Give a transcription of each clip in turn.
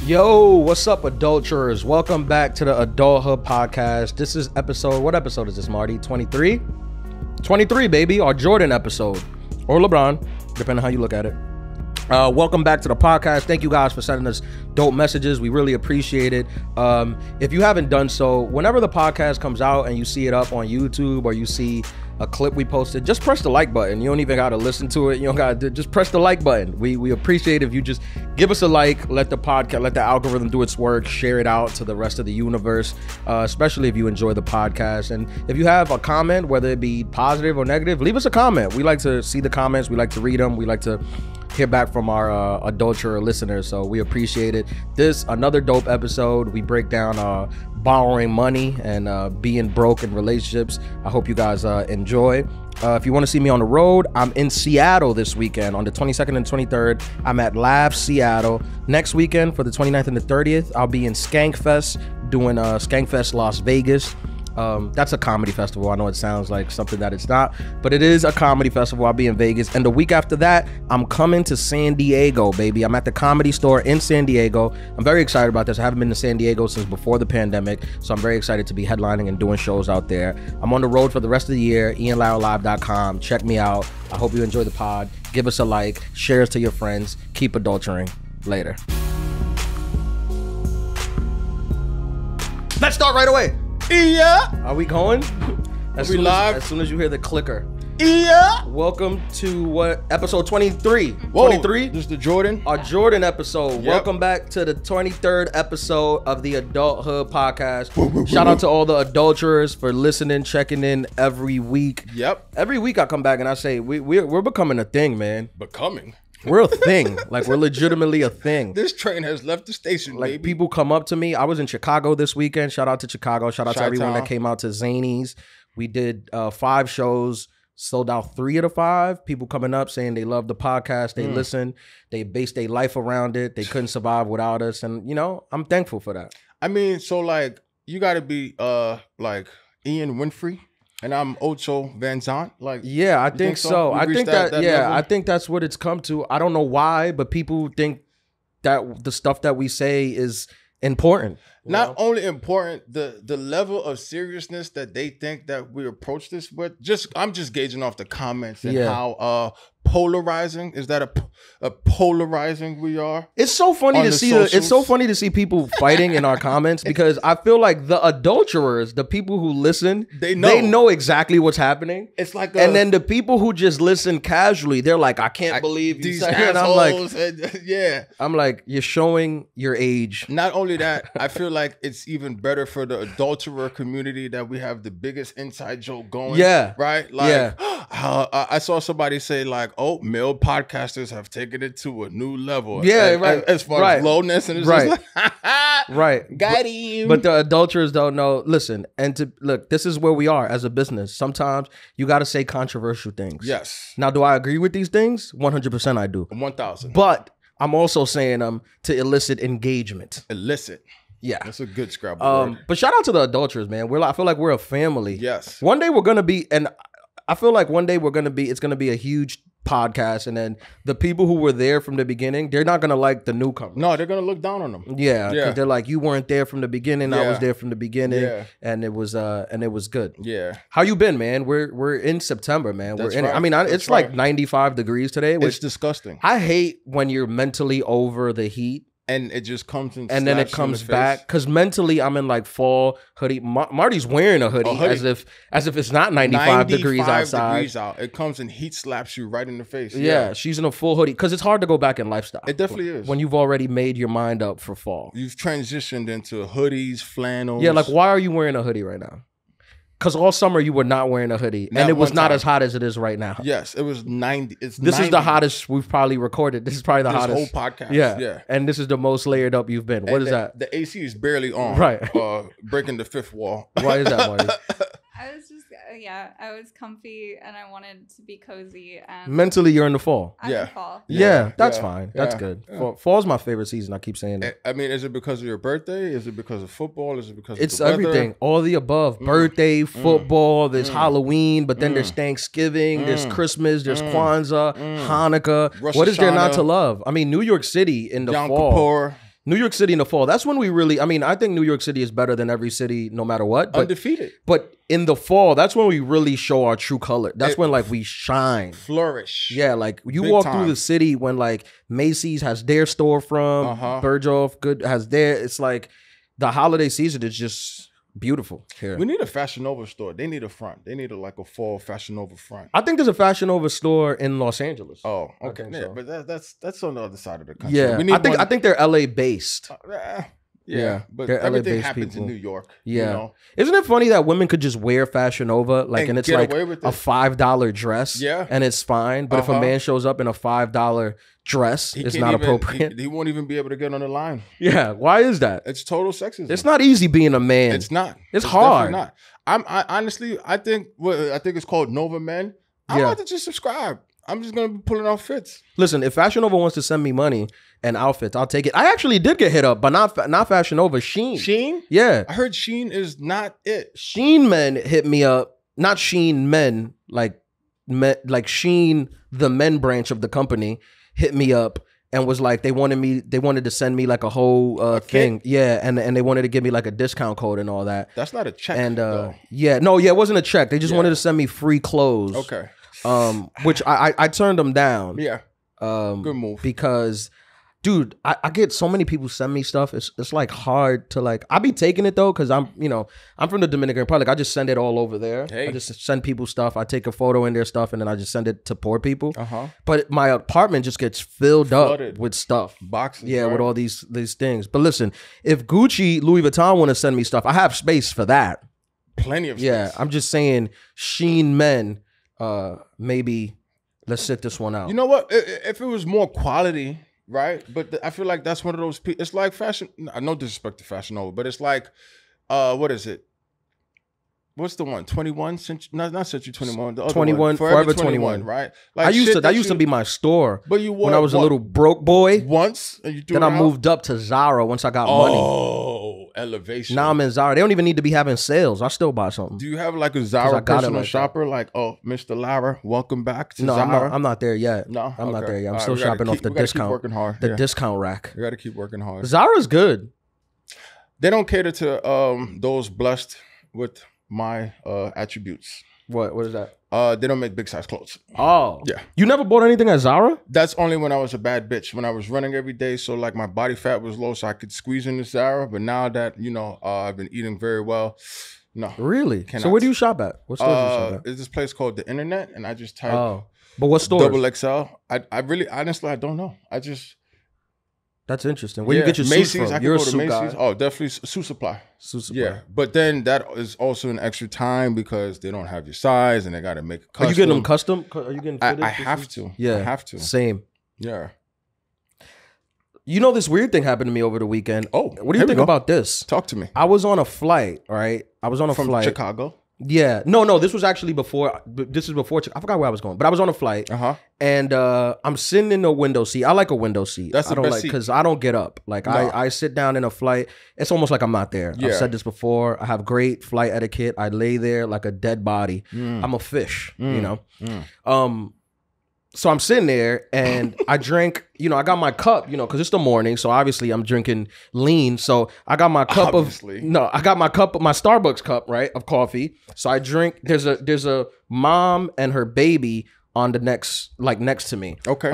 Yo, what's up, adulterers? Welcome back to the Adulthood podcast. This is what episode is this, Marty? 23? 23, baby, our Jordan episode. Or LeBron, depending on how you look at it. Welcome back to the podcast. Thank you guys for sending us dope messages. We really appreciate it. If you haven't done so, whenever the podcast comes out and you see it up on YouTube or you see a clip we posted, just press the like button. You don't even got to listen to it. You don't got to just press the like button. We appreciate if you just give us a like, let the algorithm do its work, share it out to the rest of the universe, especially if you enjoy the podcast. And if you have a comment, whether it be positive or negative, leave us a comment. We like to see the comments. We like to read them. We like to hear back from our adulterer listeners, so we appreciate it. This another dope episode. We break down borrowing money and being broke in relationships. I hope you guys enjoy. If you want to see me on the road, I'm in Seattle this weekend on the 22nd and 23rd. I'm at Lab Seattle. Next weekend for the 29th and the 30th, I'll be in Skankfest doing Skankfest Las Vegas. That's a comedy festival. I know it sounds like something that it's not, but it is a comedy festival. I'll be in Vegas. And the week after that, I'm coming to San Diego, baby. I'm at the Comedy Store in San Diego. I'm very excited about this. I haven't been to San Diego since before the pandemic, so I'm very excited to be headlining and doing shows out there. I'm on the road for the rest of the year. IanLauerLive.com. Check me out. I hope you enjoy the pod. Give us a like. Share us to your friends. Keep adultering. Later. Let's start right away. Yeah. Are we going? As soon as you hear the clicker. Yeah. Welcome to what? Episode 23. Whoa, 23? This is the Jordan. Our Jordan episode. Yep. Welcome back to the 23rd episode of the Adulthood podcast. Shout out to all the adulterers for listening, checking in every week. Yep. Every week I come back and I say, we're becoming a thing, man. Becoming. We're a thing. Like, we're legitimately a thing. This train has left the station, like, baby. people come up to me. I was in Chicago this weekend. Shout out to Chicago. Shout out to everyone that came out to Zanies. We did 5 shows, sold out 3 of the 5. People coming up saying they love the podcast. They listen. They base their life around it. They couldn't survive without us. And, you know, I'm thankful for that. I mean, so, like, you got to be, like, Ian Winfrey. And I'm Ocho Van Zant. Like, yeah, I think so. I think that I think that's what it's come to. I don't know why, but people think that the stuff that we say is important. Not only important, the level of seriousness that they think that we approach this with. I'm just gauging off the comments and how polarizing is that a polarizing we are. It's so funny to see it's so funny to see people fighting in our comments, because I feel like the adulterers, the people who listen, they know exactly what's happening. It's like and then the people who just listen casually, they're like, I can't believe these assholes. And I'm like, yeah. I'm like, you're showing your age. Not only that, I feel like it's even better for the adulterer community that we have the biggest inside joke going. Yeah. Right? Like, I saw somebody say, like, oh, male podcasters have taken it to a new level. Yeah, right. As far as lowness, and it's just like, right. Got him. But the adulterers don't know. Listen, look, this is where we are as a business. Sometimes you got to say controversial things. Yes. Now, do I agree with these things? 100% I do. 1,000. But I'm also saying them to elicit engagement. Elicit. Yeah. That's a good Scrabble word. But shout out to the adulterers, man. I feel like we're a family. Yes. One day we're going to be, and I feel like one day it's going to be a huge podcast, and then the people who were there from the beginning, they're not going to like the newcomers. No, they're going to look down on them. Yeah. Because they're like, you weren't there from the beginning. I was there from the beginning. Yeah. And it was good. Yeah. How you been, man? We're in September, man. That's we're in right. I mean, it's like 95 degrees today, which it's disgusting. I hate when you're mentally over the heat. And it just comes and then it comes back, because mentally I'm in like fall hoodie. Marty's wearing a hoodie as if it's not 95 degrees outside. It comes and heat slaps you right in the face. Yeah, she's in a full hoodie, because it's hard to go back in lifestyle. It definitely is. When you've already made your mind up for fall. You've transitioned into hoodies, flannels. Yeah, like, why are you wearing a hoodie right now? Because all summer you were not wearing a hoodie, and it was not as hot as it is right now. Yes, it was 90. This is the hottest we've probably recorded. This is probably the hottest whole podcast. Yeah, and this is the most layered up you've been. What is that? The AC is barely on. Right. Breaking the 5th wall. Why is that, Marty? I was comfy and I wanted to be cozy. And mentally, you're in the fall. I'm in fall. Yeah, that's fine. That's good. Yeah. Fall's my favorite season. I keep saying that. I mean, is it because of your birthday? Is it because of football? Is it because of the everything? All the above. Birthday, football, there's Halloween, but then there's Thanksgiving, there's Christmas, there's Kwanzaa, Hanukkah. Rosh what is there not Hashanah, to love? I mean, New York City in the Yom fall. Kippur. New York City in the fall. That's when we really, I mean, I think New York City is better than every city no matter what. But, Undefeated. But in the fall, that's when we really show our true color. That's when like we shine. Flourish. Yeah, like you Big walk time. through the city when like Macy's has their storefront, Bergdorf Good has their, it's like the holiday season is just beautiful here. We need a Fashion Nova store. They need a front. They need like a fall Fashion Nova front. I think there's a Fashion Nova store in Los Angeles. Oh, okay. Yeah, so. but that's on the other side of the country. Yeah, we need I think they're LA based. Yeah, but they're everything LA-based happens people. in New York. Yeah. You know? Isn't it funny that women could just wear Fashion Nova like and it's get like away a with it. $5 dress and it's fine, but if a man shows up in a $5 dress, it's not appropriate. He won't even be able to get on the line. Yeah, why is that? It's total sexism. It's not easy being a man. It's not. It's hard. Not. I honestly, I think it's called Nova Men. I'm about to just subscribe. I'm just gonna be pulling off fits. Listen, if Fashion Nova wants to send me money and outfits, I'll take it. I actually did get hit up, but not Fashion Nova. Shein. Shein? Yeah. I heard Shein is not it. Shein men hit me up. Not Shein men, like Shein, the men branch of the company, hit me up and was like they wanted to send me like a whole thing. Yeah, and they wanted to give me like a discount code and all that. That's not a check. And though. it wasn't a check. They just wanted to send me free clothes. Okay. Which I turned them down. Yeah. Good move. Because, dude, I get so many people send me stuff. It's like hard to like. I be taking it though, because I'm from the Dominican Republic. I just send it all over there. Hey. I just send people stuff. I take a photo in their stuff and then I just send it to poor people. But my apartment just gets flooded up with stuff. Boxes. Yeah, with all these things. But listen, if Gucci, Louis Vuitton want to send me stuff, I have space for that. Plenty of space. Yeah, I'm just saying, Shein men. Maybe let's sit this one out. You know what? If it was more quality, right? But I feel like that's one of those people. It's like fashion. No disrespect to Fashion Nova, but it's like, what is it? What's the one? 21 century? Not Century 21. The other 21, one. Forever 21, right? Like that used to be my store. But you wore when I was a little broke boy. Once, and you threw then it I out? moved up to Zara once I got money. Oh, elevation. Now I'm in Zara. They don't even need to be having sales. I still buy something. Do you have like a Zara personal like shopper? Like, oh, Mr. Lara, welcome back to No, Zara. I'm not there yet. No, I'm not okay. there yet. I'm All still right, we gotta shopping off the we gotta discount. Keep working hard. The discount rack. We got to keep working hard. Zara's good. They don't cater to those blessed with my attributes. What is that? They don't make big size clothes. Oh. Yeah. You never bought anything at Zara? That's only when I was a bad bitch. When I was running every day, so like my body fat was low, so I could squeeze into Zara. But now that I've been eating very well, no. Really? Cannot. So where do you shop at? What stores do you shop at? There's this place called The Internet, and I just type But what stores? double XL. I really, honestly, I don't know. I just. That's interesting. Where you get your Macy's, suits from? I can You're go a to suit Macy's. guy. Oh, definitely Suit Supply. Suit Supply. Yeah, but then that is also an extra time because they don't have your size and they got to make a custom. Are you getting them custom? Are you getting fitted? I have to. Yeah. I have to. Same. Yeah. You know, this weird thing happened to me over the weekend. Oh, what do you think about this? Talk to me. I was on a flight, right? I was on a From flight. Chicago? Yeah. No, this was actually before. This is before. I forgot where I was going, but I was on a flight. And I'm sitting in a window seat. I like a window seat. That's the I don't best like seat. because I don't get up. Like I sit down in a flight. It's almost like I'm not there. Yeah. I've said this before. I have great flight etiquette. I lay there like a dead body. I'm a fish, you know. So I'm sitting there and I drink, I got my cup, because it's the morning. So obviously I'm drinking lean. So I got my cup my Starbucks cup, right, of coffee. So I drink, there's a mom and her baby on the next to me. Okay.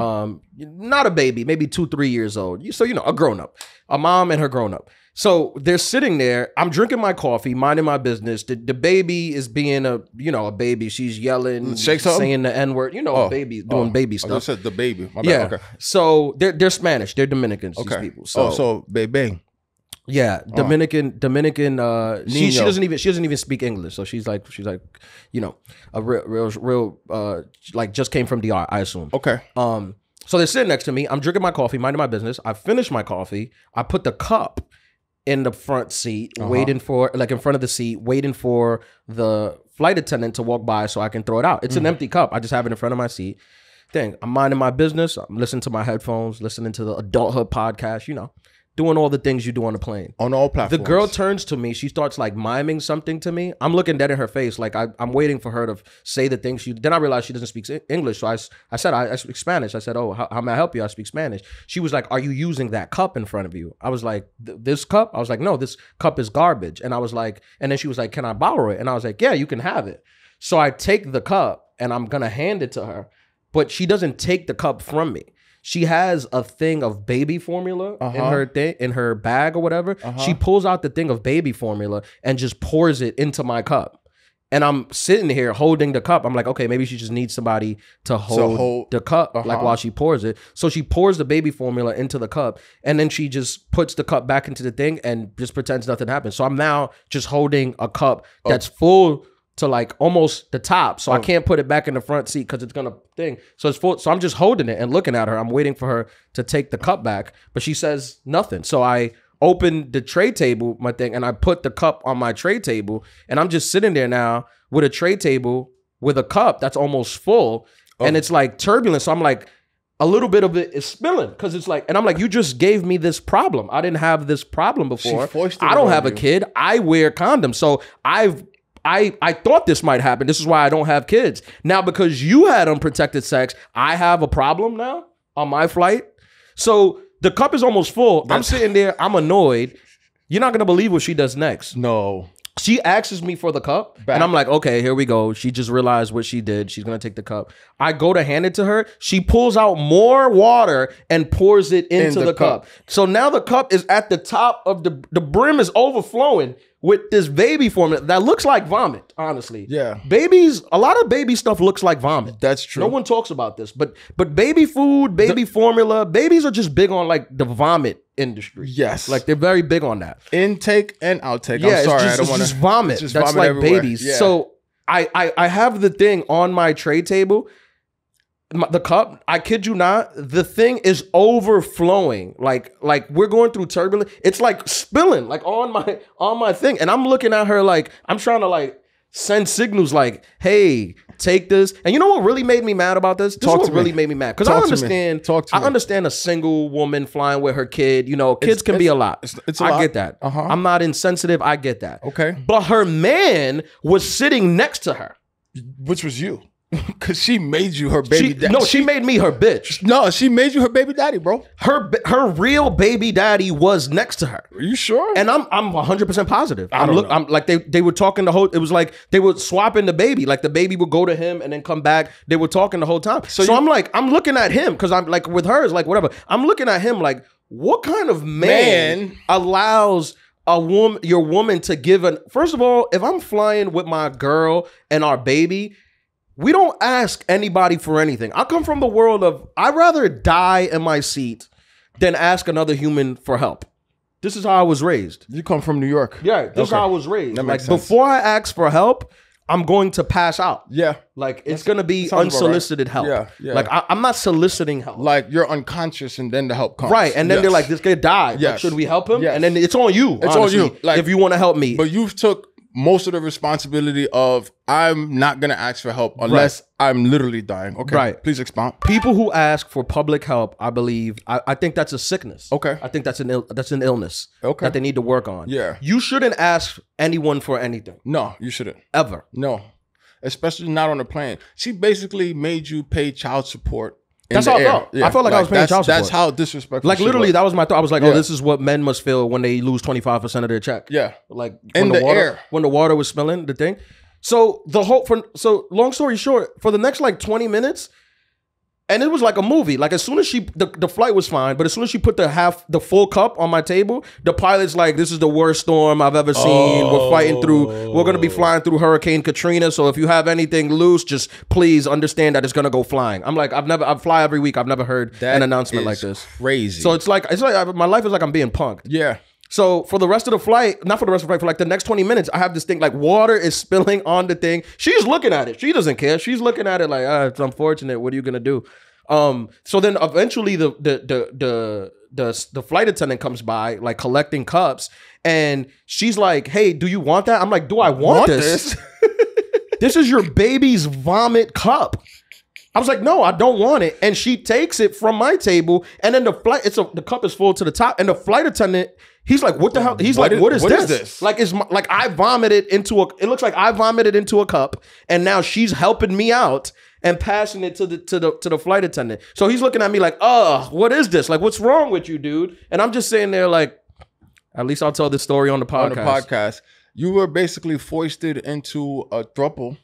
Not a baby, maybe 2-3 years old. So, a grown up, a mom and her grown up. So they're sitting there. I'm drinking my coffee, minding my business. The baby is being a baby. She's yelling, saying the N-word. A baby doing baby stuff. I said the baby. My bad. Yeah. Okay. So they're Spanish. They're Dominicans. These Okay. people. So baby. yeah, Dominican. She doesn't even speak English. So she's like a real like just came from DR, I assume. Okay. So they're sitting next to me. I'm drinking my coffee, minding my business. I finish my coffee. I put the cup in the front seat, waiting for, in front of the seat, waiting for the flight attendant to walk by so I can throw it out. It's an empty cup. I just have it in front of my seat. I'm minding my business. I'm listening to my headphones, listening to the Adulthood podcast, doing all the things you do on the plane. On all platforms. The girl turns to me. She starts like miming something to me. I'm looking dead in her face. Like I'm waiting for her to say the things then I realized she doesn't speak English. So I said, I speak Spanish. I said, oh, how may I help you? I speak Spanish. She was like, are you using that cup in front of you? I was like, this cup? I was like, no, this cup is garbage. And I was like, and then she was like, can I borrow it? And I was like, yeah, you can have it. So I take the cup and I'm going to hand it to her, but she doesn't take the cup from me. She has a thing of baby formula in her bag or whatever. She pulls out the thing of baby formula and just pours it into my cup. And I'm sitting here holding the cup. I'm like, okay, maybe she just needs somebody to hold the cup like while she pours it. So she pours the baby formula into the cup and then she just puts the cup back into the thing and just pretends nothing happened. So I'm now just holding a cup that's full to like almost the top. So I can't put it back in the front seat because it's gonna thing. So it's full. So I'm just holding it and looking at her. I'm waiting for her to take the cup back, but she says nothing. So I open the tray table, my thing, and I put the cup on my tray table, and I'm just sitting there now with a tray table with a cup that's almost full, and it's like turbulent. So I'm like, a little bit of it is spilling because it's like, and I'm like, you just gave me this problem. I didn't have this problem before. I don't have a kid. I wear condoms. So I thought this might happen. This is why I don't have kids. Now, because you had unprotected sex, I have a problem now on my flight. So the cup is almost full. I'm sitting there. I'm annoyed. You're not going to believe what she does next. No. She asks me for the cup, and I'm like, okay, here we go. She just realized what she did. She's going to take the cup. I go to hand it to her. She pulls out more water and pours it into the cup. So now the cup is at the top of the brim is overflowing with this baby formula that looks like vomit, honestly. Yeah. Babies, a lot of baby stuff looks like vomit. That's true. No one talks about this, but baby food, baby formula, babies are just big on like the vomit industry. Yes. Like they're very big on that. Intake and outtake. Yeah, I'm sorry, I don't want to. It's just vomit. It's just that's vomit like everywhere. Babies. Yeah. So I have the thing on my tray table. The cup, I kid you not, the thing is overflowing. Like we're going through turbulence. It's like spilling like on my thing. And I'm looking at her like, I'm trying to like send signals like, hey, take this. And you know what really made me mad about this? This is what really made me mad. Because I understand a single woman flying with her kid. You know, kids can be a lot. It's a lot. I get that. I'm not insensitive. I get that. Okay. But her man was sitting next to her. Which was you. Because she made you her baby daddy. No, she made me her bitch. No, she made you her baby daddy, bro. Her real baby daddy was next to her. Are you sure? And I'm 100% positive. I'm like they were talking the whole. It was like they were swapping the baby. Like the baby would go to him and then come back. They were talking the whole time. So I'm like, I'm looking at him because I'm like with hers, like whatever. I'm looking at him like, what kind of man allows your woman to give an? First of all, if I'm flying with my girl and our baby, we don't ask anybody for anything. I come from the world of, I'd rather die in my seat than ask another human for help. This is how I was raised. You come from New York. Yeah, this is how I was raised. That makes sense. Before I ask for help, I'm going to pass out. Yeah. Like, it's going to be unsolicited help. Yeah. Like, I'm not soliciting help. Like, you're unconscious and then the help comes. Right. And then they're like, this guy died. Like, should we help him? And then it's on you. It's honestly, on you. Like, if you want to help me. But you took most of the responsibility of, I'm not going to ask for help unless I'm literally dying. Okay. Right. Please expound. People who ask for public help, I believe, I think that's a sickness. Okay. I think that's an illness. Okay. That they need to work on. Yeah. You shouldn't ask anyone for anything. No, you shouldn't. Ever. No. Especially not on a plane. She basically made you pay child support. That's how I felt. Yeah. I felt like I was paying child support. That's how disrespectful. Like literally, that was my thought. I was like, oh, this is what men must feel when they lose 25% of their check. Yeah. Like in the air. When the water was spilling, the thing. So long story short, for the next like 20 minutes, and it was like a movie. Like as soon as the flight was fine, but as soon as she put the full cup on my table, the pilot's like, this is the worst storm I've ever seen. We're fighting through, we're going to be flying through Hurricane Katrina. So if you have anything loose, just please understand that it's going to go flying. I'm like, I fly every week. I've never heard an announcement like this. Crazy. So it's like my life is like I'm being punked. Yeah. So for the rest of the flight, not for the rest of the flight, for like the next 20 minutes, I have this thing like water is spilling on the thing. She's looking at it. She doesn't care. She's looking at it like, it's unfortunate. What are you going to do? So then eventually the flight attendant comes by, like collecting cups, and she's like, hey, do you want that? I'm like, do I want this? This is your baby's vomit cup. I was like, no, I don't want it. And she takes it from my table, and then the cup is full to the top, and the flight attendant, he's like, what the hell? He's like, what is this? Like, I vomited into it looks like I vomited into a cup, and now she's helping me out and passing it to the flight attendant. So he's looking at me like, what is this? Like, what's wrong with you, dude? And I'm just sitting there like, at least I'll tell this story on the podcast. On the podcast. You were basically foisted into a throuple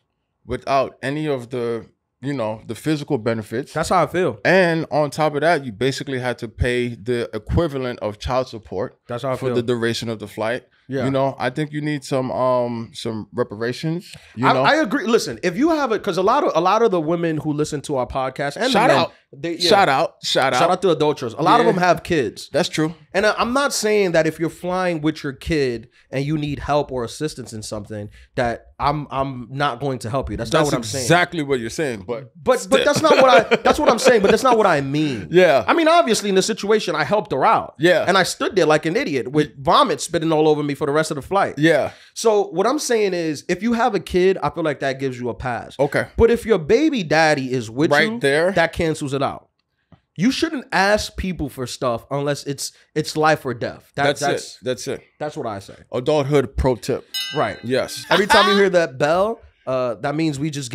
without any of the, the physical benefits. That's how I feel. And on top of that, you basically had to pay the equivalent of child support. That's how I feel. For the duration of the flight. Yeah. I think you need some reparations. I agree. Listen, if you have it, because a lot of the women who listen to our podcast and shout out to adulterers. A lot of them have kids. That's true. And I'm not saying that if you're flying with your kid and you need help or assistance in something that I'm not going to help you. That's not what I'm saying. Exactly what you're saying, but that's not what that's what I'm saying. But that's not what I mean. Yeah. I mean, obviously, in the situation, I helped her out. Yeah. And I stood there like an idiot with vomit spitting all over me for the rest of the flight. Yeah. So what I'm saying is, if you have a kid, I feel like that gives you a pass. Okay. But if your baby daddy is with right you, there, that cancels it out. You shouldn't ask people for stuff unless it's life or death. That's it. That's it. That's what I say. Adulthood pro tip. Right. Yes. Every time you hear that bell, that means we just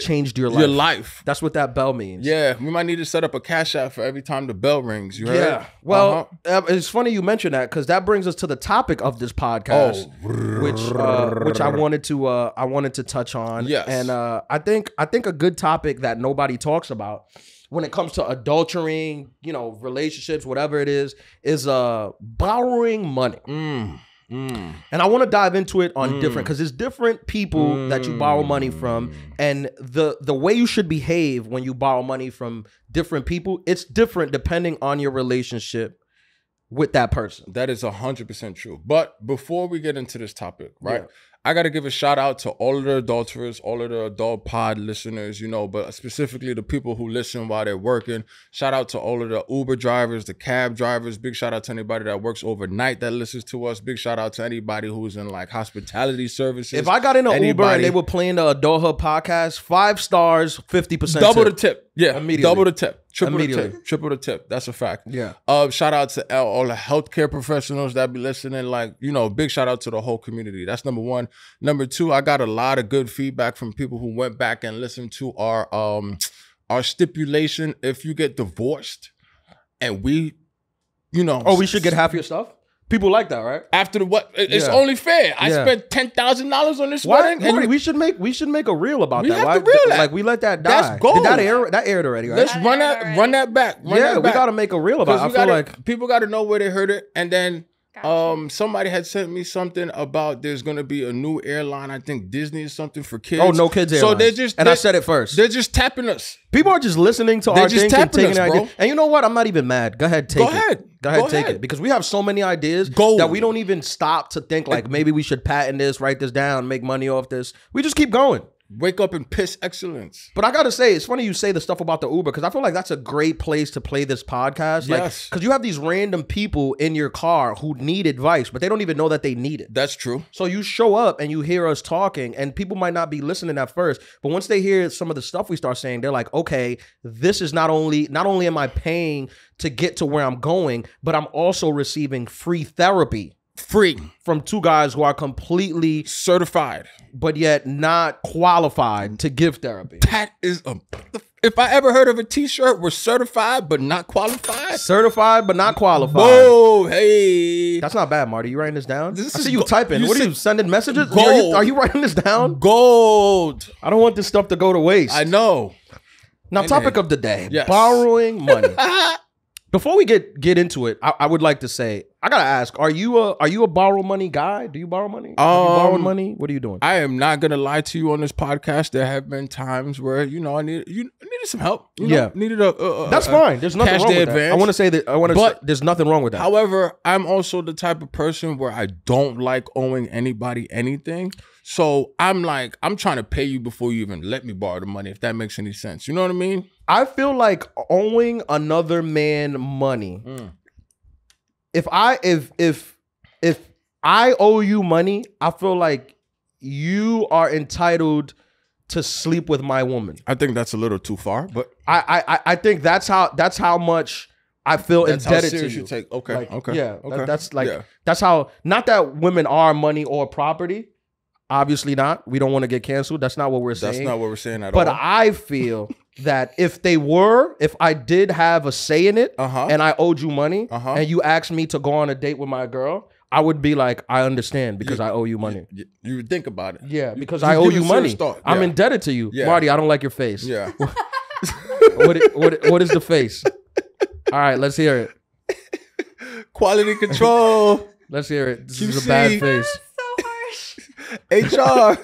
changed your life. Your life. That's what that bell means. Yeah. We might need to set up a cash app for every time the bell rings. You heard? Yeah. Well, it's funny you mention that, because that brings us to the topic of this podcast, which I wanted to touch on. Yes. And I think a good topic that nobody talks about when it comes to adultering, relationships, whatever it is borrowing money. And I want to dive into it on different, because there's different people that you borrow money from, and the way you should behave when you borrow money from different people, it's different depending on your relationship with that person. That is 100% true. But before we get into this topic, right? Yeah. I got to give a shout out to all of the adulterers, all of the adult pod listeners, but specifically the people who listen while they're working. Shout out to all of the Uber drivers, the cab drivers. Big shout out to anybody that works overnight that listens to us. Big shout out to anybody who's in like hospitality services. If I got in an Uber and they were playing the Adulthood podcast, 5 stars, 50% double tip. the tip. Yeah, immediately. Double the tip. Triple the Immediately. tip. Triple the tip. That's a fact. Yeah. Shout out to all the healthcare professionals that be listening. Like, big shout out to the whole community. That's number one. Number two, I got a lot of good feedback from people who went back and listened to our stipulation. If you get divorced and we, we should get half your stuff. People like that, right? After the what? It's only fair. I spent $10,000 on this wedding. And we should make a reel about that. Have to reel that. Like, we let that die. That's gold. Did that air? That aired already, right? Let's run that back. We got to make a reel about it. I feel like people got to know where they heard it. And then Gotcha. somebody had sent me something about there's going to be a new airline. I think Disney is something for kids. Oh, no kids airlines. So I said it first. They're just tapping us. People are just listening to our thing and taking ideas. And you know what? I'm not even mad. Go ahead, take it. Go ahead, take it. Because we have so many ideas that we don't even stop to think like maybe we should patent this, write this down, make money off this. We just keep going. Wake up and piss excellence. But I gotta say, it's funny you say the stuff about the Uber, because I feel like that's a great place to play this podcast. Yes. Because you have these random people in your car who need advice, but they don't even know that they need it. That's true. So you show up and you hear us talking, and people might not be listening at first, but once they hear some of the stuff we start saying, they're like, okay, this is not only am I paying to get to where I'm going, but I'm also receiving free therapy. Free. From 2 guys who are completely certified, but yet not qualified to give therapy. That is if I ever heard of a t-shirt, we're certified but not qualified. Certified but not qualified. Oh, hey. That's not bad, Marty. You writing this down? I see you typing. What are you sending messages? Gold. Are you writing this down? Gold. I don't want this stuff to go to waste. I know. Now, topic of the day. Yes. Borrowing money. Before we get into it, I would like to say, I gotta ask: Are you a borrow money guy? Do you borrow money? Have you borrowed money? What are you doing? I am not gonna lie to you on this podcast. There have been times where I needed some help. Needed a that's fine. There's nothing wrong with that. I want to say that. But there's nothing wrong with that. However, I'm also the type of person where I don't like owing anybody anything. So I'm trying to pay you before you even let me borrow the money, if that makes any sense. You know what I mean? I feel like owing another man money. If I owe you money, I feel like you are entitled to sleep with my woman. I think that's a little too far, but I think that's how much I feel indebted to you. Okay, like, okay, yeah, okay. That's how. Not that women are money or property. Obviously not. We don't want to get canceled. That's not what we're saying. That's not what we're saying at all. But I feel that if I did have a say in it, and I owed you money, and you asked me to go on a date with my girl, I would be like, I understand because I owe you money. You would think about it. Yeah, because I owe you money. Yeah. I'm indebted to you. Yeah. Marty, I don't like your face. Yeah. What is the face? All right, let's hear it. Quality control. Let's hear it. This QC. is a bad face. So harsh. HR.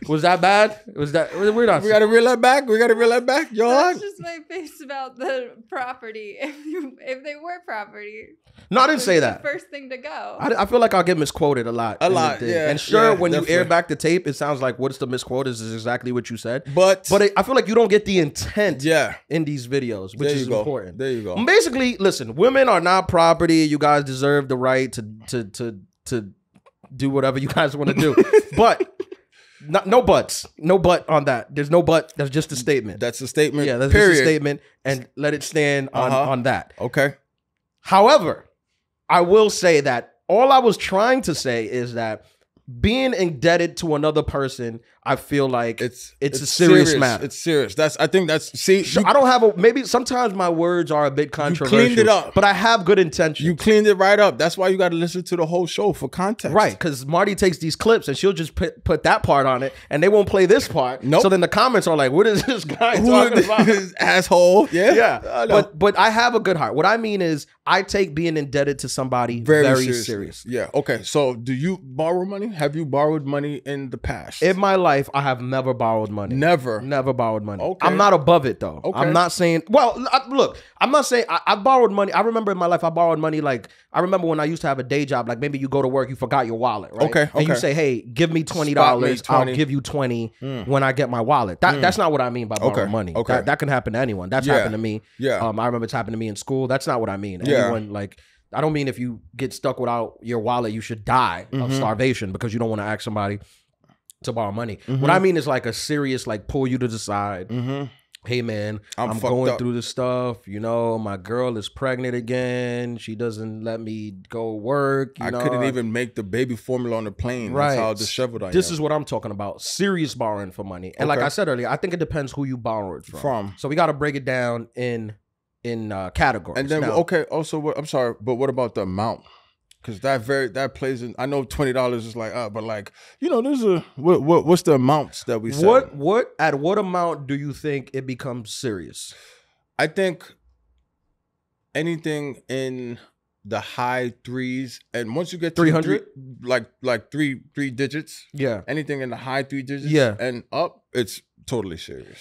Was that bad? Was that we're not? We gotta reel that back. Yo, That's just my face about the property. If they were property. No, I didn't say that. The first thing to go. I feel like I'll get misquoted a lot. Yeah. And sure, when definitely. you air back the tape, it sounds like what's the misquote is exactly what you said. But I feel like you don't get the intent yeah. in these videos, which is important. There you go. Basically, listen, women are not property. You guys deserve the right to do whatever you guys want to do. But no buts. No but on that. There's no but. That's just a statement. That's a statement. Yeah, that's period. just a statement. And let it stand on that. Okay. However, I will say that all I was trying to say is that being indebted to another person, I feel like it's a serious matter. It's serious. I don't have maybe sometimes my words are a bit controversial. You cleaned it up. But I have good intentions. You cleaned it right up. That's why you got to listen to the whole show for context. Right, because Marty takes these clips and she'll just put that part on it and they won't play this part. Nope. So then the comments are like, what is this guy talking about? This asshole. Yeah. Yeah. But I have a good heart. What I mean is I take being indebted to somebody very serious. Yeah. Okay. So do you borrow money? Have you borrowed money in the past? In my life, I have never borrowed money. Never borrowed money. Okay. I'm not above it though. Okay. I'm not saying, look, I'm not saying I borrowed money. I remember in my life I borrowed money. Like I remember when I used to have a day job, like maybe you go to work, you forgot your wallet, right? Okay. And you say, hey, give me $20. I'll give you 20 when I get my wallet. That's not what I mean by borrowing money. Okay. That can happen to anyone. That's happened to me. Yeah. I remember it's happened to me in school. That's not what I mean. Anyone like I don't mean if you get stuck without your wallet, you should die of starvation because you don't want to ask somebody to borrow money. What I mean is like a serious, like pull you to the side. Hey man, I'm going through this stuff. You know, my girl is pregnant again. She doesn't let me go work. I couldn't even make the baby formula on the plane. Right. That's how disheveled I am. This is what I'm talking about. Serious borrowing for money. And like I said earlier, I think it depends who you borrowed from. So we got to break it down in categories. And then also I'm sorry, but what about the amount? Because that plays in. I know $20 is like but like there's what's the amounts that we set? At what amount do you think it becomes serious? I think anything in the high threes, and once you get to 300, like three digits, anything in the high 3 digits, and up, it's totally serious.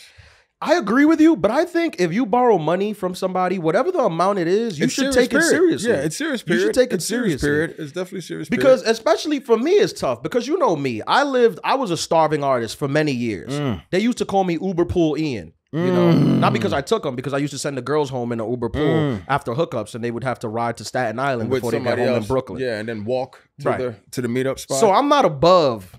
I agree with you, but I think if you borrow money from somebody, whatever the amount it is, you should take it seriously. Yeah, it's serious. Period. You should take it seriously. It's definitely serious. Because especially for me, it's tough. Because you know me, I was a starving artist for many years. They used to call me Uber Pool Ian. You know, not because I took them, because I used to send the girls home in an Uber pool after hookups, and they would have to ride to Staten Island before they got home in Brooklyn. Yeah, and then walk to the meetup spot. So I'm not above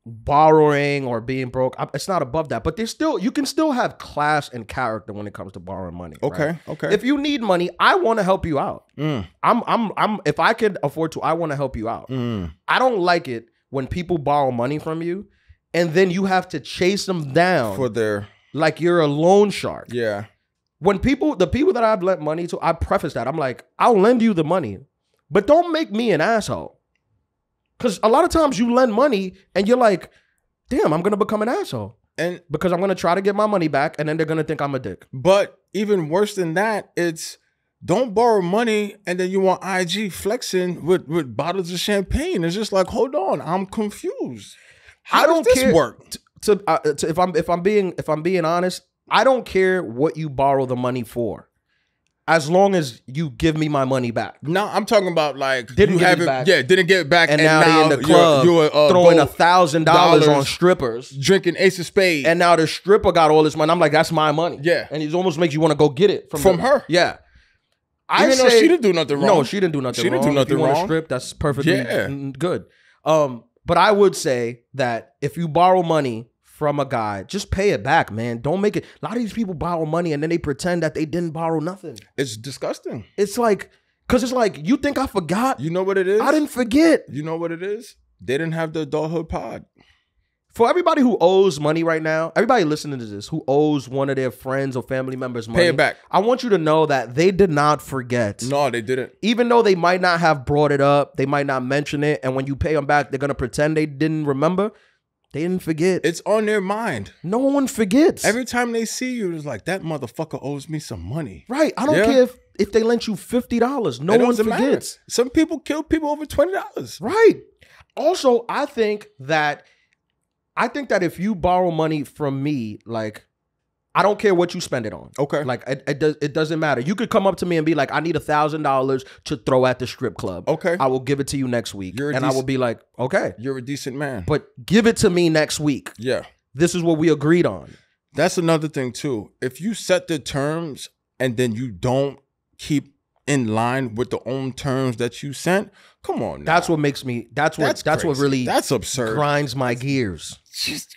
borrowing or being broke. It's not above that, but you can still have class and character when it comes to borrowing money. Okay. If you need money, I want to help you out. I'm if I can afford to, I want to help you out. I don't like it when people borrow money from you and then you have to chase them down for their like you're a loan shark. Yeah. When the people that I've lent money to, I preface that. I'm like, I'll lend you the money, but don't make me an asshole. Because a lot of times you lend money and you're like, damn, I'm going to become an asshole. And because I'm going to try to get my money back and then they're going to think I'm a dick. But even worse than that, it's don't borrow money and then you want IG flexing with bottles of champagne. It's just like, hold on, I'm confused. How does this work? If I'm being honest, I don't care what you borrow the money for. As long as you give me my money back. No, I'm talking about like didn't get it back. Yeah, didn't get it back, and now they in the club you're throwing $1,000 on strippers, drinking Ace of Spades, and now the stripper got all this money. I'm like, that's my money. Yeah, and it almost makes you want to go get it from her. Yeah, Even though she didn't do nothing wrong. No, she didn't do nothing wrong. She didn't do nothing wrong. If you want to strip, that's perfectly good. But I would say that if you borrow money from a guy, just pay it back, man. Don't make it. A lot of these people borrow money and then they pretend that they didn't borrow nothing. It's disgusting. It's like, because it's like, you think I forgot? You know what it is? I didn't forget. You know what it is? They didn't have the Adulthood pod. For everybody who owes money right now, everybody listening to this who owes one of their friends or family members money, pay it back. I want you to know that they did not forget. No, they didn't. Even though they might not have brought it up, they might not mention it, and when you pay them back, they're going to pretend they didn't remember. They didn't forget. It's on their mind. No one forgets. Every time they see you, it's like, that motherfucker owes me some money. Right. I don't care if they lent you $50. No one forgets. Matter. Some people kill people over $20. Right. Also, I think that if you borrow money from me, like, I don't care what you spend it on. Okay. Like, it doesn't matter. You could come up to me and be like, I need $1,000 to throw at the strip club. Okay. I will give it to you next week. And I will be like, okay. You're a decent man. But give it to me next week. Yeah. This is what we agreed on. That's another thing, too. If you set the terms and then you don't keep in line with the own terms that you sent, come on now. That's what makes me, that's what really that's absurd. Grinds my gears. Just,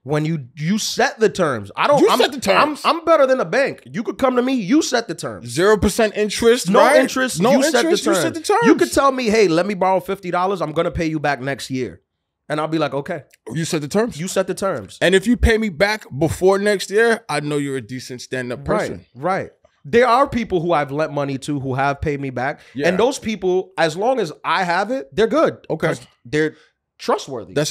when you set the terms. You set the terms. I'm better than a bank. You could come to me, you set the terms. 0% interest, no right? interest, no you interest, set the terms. you set the terms. You could tell me, hey, let me borrow $50. I'm gonna pay you back next year. And I'll be like, okay. You set the terms. You set the terms. And if you pay me back before next year, I know you're a decent stand-up person. Right. There are people who I've lent money to who have paid me back. Yeah. And those people, as long as I have it, they're good. Okay. They're trustworthy. But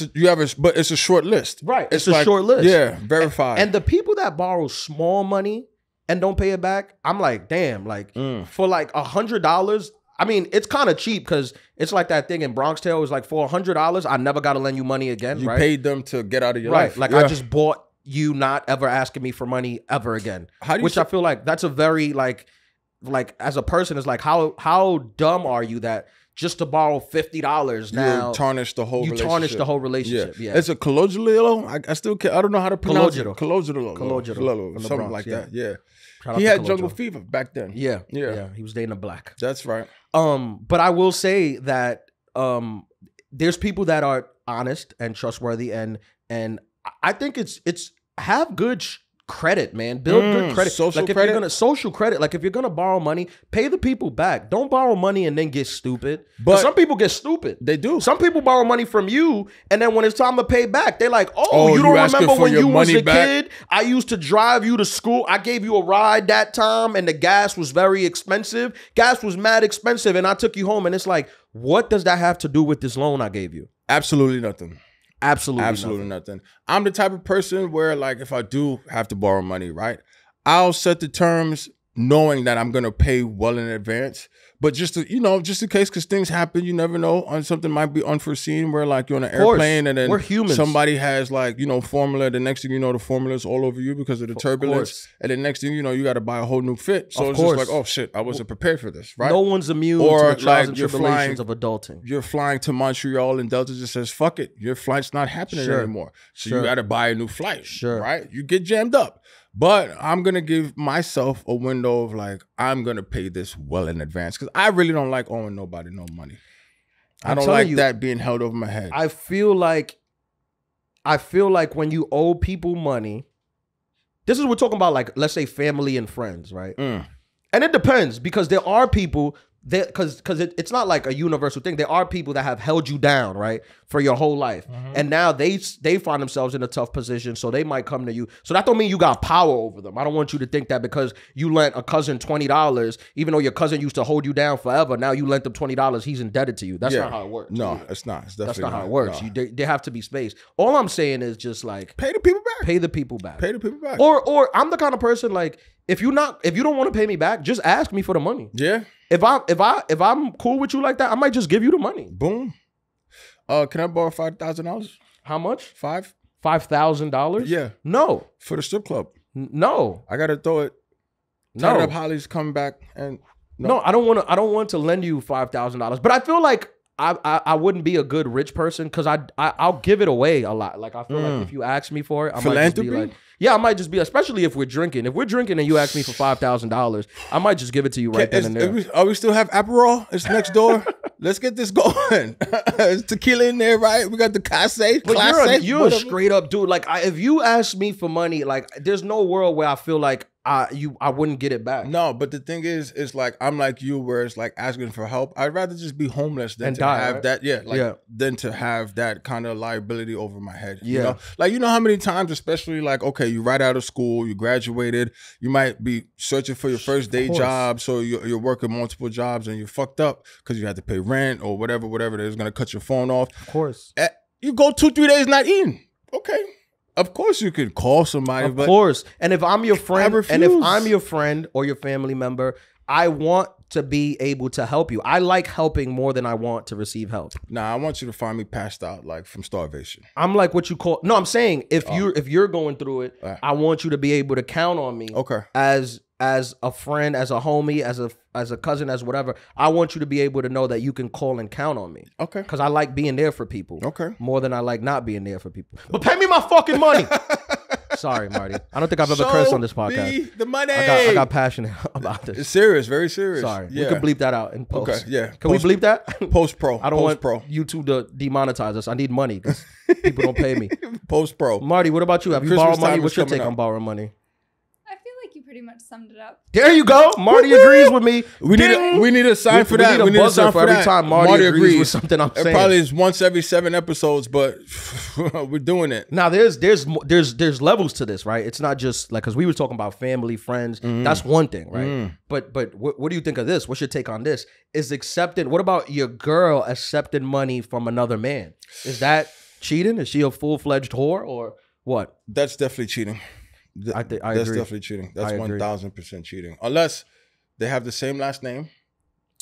it's a short list. Right. It's a short list. Yeah, verified. And the people that borrow small money and don't pay it back, I'm like, damn, like for like $100, I mean, it's kind of cheap because it's like that thing in Bronx Tale. It's like for $100, I never got to lend you money again. You right? paid them to get out of your life. life. Like I just bought you not ever asking me for money ever again. Which I feel like that's a very like as a person is like how dumb are you that just to borrow $50 now you tarnish the whole relationship. Yeah. It's a collogialo. I still can't, I don't know how to pronounce it. Collogialo. Something like that. Yeah. He had jungle fever back then. Yeah. He was dating a black. That's right. But I will say that there's people that are honest and trustworthy and I think it's have good credit, man. Build good credit. Social credit. You're gonna social credit. Like if you're gonna borrow money, pay the people back. Don't borrow money and then get stupid. But some people get stupid. They do. Some people borrow money from you, and then when it's time to pay back, they're like, "Oh, you don't remember when you was a kid? I used to drive you to school. I gave you a ride that time, and the gas was very expensive. Gas was mad expensive, and I took you home. And it's like, what does that have to do with this loan I gave you? Absolutely nothing. Absolutely nothing. I'm the type of person where, like, if I do have to borrow money, right, I'll set the terms knowing that I'm gonna pay well in advance. But just to, just in case, because things happen, you never know. On something might be unforeseen, where like you're on an airplane and then we're humans. Somebody has like formula. The next thing you know, the formula is all over you because of the turbulence. And the next thing you know, you got to buy a whole new fit. So it's just like, oh shit, I wasn't prepared for this, right? No one's immune to the trials and tribulations of adulting. You're flying to Montreal and Delta just says, fuck it, your flight's not happening anymore. So you got to buy a new flight, right? You get jammed up. But I'm going to give myself a window of like, I'm going to pay this well in advance because I really don't like owing nobody no money. I don't like that being held over my head. I feel like when you owe people money, this is what we're talking about, like, let's say family and friends, right? And it depends because there are people that, because it's not like a universal thing. There are people that have held you down, right, for your whole life. And now they find themselves in a tough position, so they might come to you. So that don't mean you got power over them. I don't want you to think that because you lent a cousin $20, even though your cousin used to hold you down forever, now you lent them $20, he's indebted to you. That's not how it works. No, it's not. It's definitely that's not how it works. No. There have to be space. All I'm saying is just like pay the people back. Pay the people back. Pay the people back. Or I'm the kind of person like if you don't want to pay me back, just ask me for the money. Yeah. If I'm cool with you like that, I might just give you the money. Boom. Can I borrow $5,000? How much? $5,000? Yeah. No. For the strip club. No. I gotta throw it. No. Turn up Holly's coming back and no, I don't want to lend you $5,000. But I feel like I wouldn't be a good rich person because I'll give it away a lot. Like I feel like if you ask me for it, I might just be like, yeah, I might just be, especially if we're drinking. If we're drinking and you ask me for $5,000, I might just give it to you right then and there. We still have Aperol? It's next door. Let's get this going. There's tequila in there, right? We got the Clase. But you're a straight up dude. Like, if you ask me for money, like, there's no world where I feel like I wouldn't get it back. No, but the thing is, it's like I'm like you, where it's like asking for help. I'd rather just be homeless than and to die, have right? that, than to have that kind of liability over my head. Yeah, you know? Like, you know how many times, especially like, okay, you right out of school, you graduated, you might be searching for your first day job, so you're working multiple jobs and you're fucked up because you had to pay rent or whatever that's gonna cut your phone off. Of course, you go 2-3 days not eating. Okay. Of course you could call somebody. Of course. And if I'm your friend, or your family member, I want to be able to help you. I like helping more than I want to receive help. Nah, I want you to find me passed out, like from starvation. I'm like what you call. No, I'm saying if you're going through it, I want you to be able to count on me. Okay. As a friend, as a homie, as a cousin, as whatever. I want you to be able to know that you can call and count on me. Okay. Because I like being there for people. Okay. More than I like not being there for people. But pay me my fucking money. Sorry, Marty. I don't think I've ever cursed on this podcast. The money. I got passionate about this. It's serious, very serious. Sorry. Yeah. We could bleep that out in post. Okay, yeah. Can we bleep that? Post-pro. I don't want YouTube to demonetize us. I need money because people don't pay me. Post-pro. Marty, what about you? Have you borrowed money? What's your take on borrowing money? I feel like you pretty much summed it up. There you go. Marty agrees with me. We need a sign for that. We need a sign for every time Marty agrees with something I'm saying. It probably is once every 7 episodes, but we're doing it. Now there's levels to this, right? It's not just like, because we were talking about family, friends. That's one thing, right? But what do you think of this? What's your take on this? Is accepting? What about your girl accepting money from another man? Is that cheating? Is she a full-fledged whore or what? That's definitely cheating. That's agree. Definitely cheating. That's 1000% cheating. Unless they have the same last name,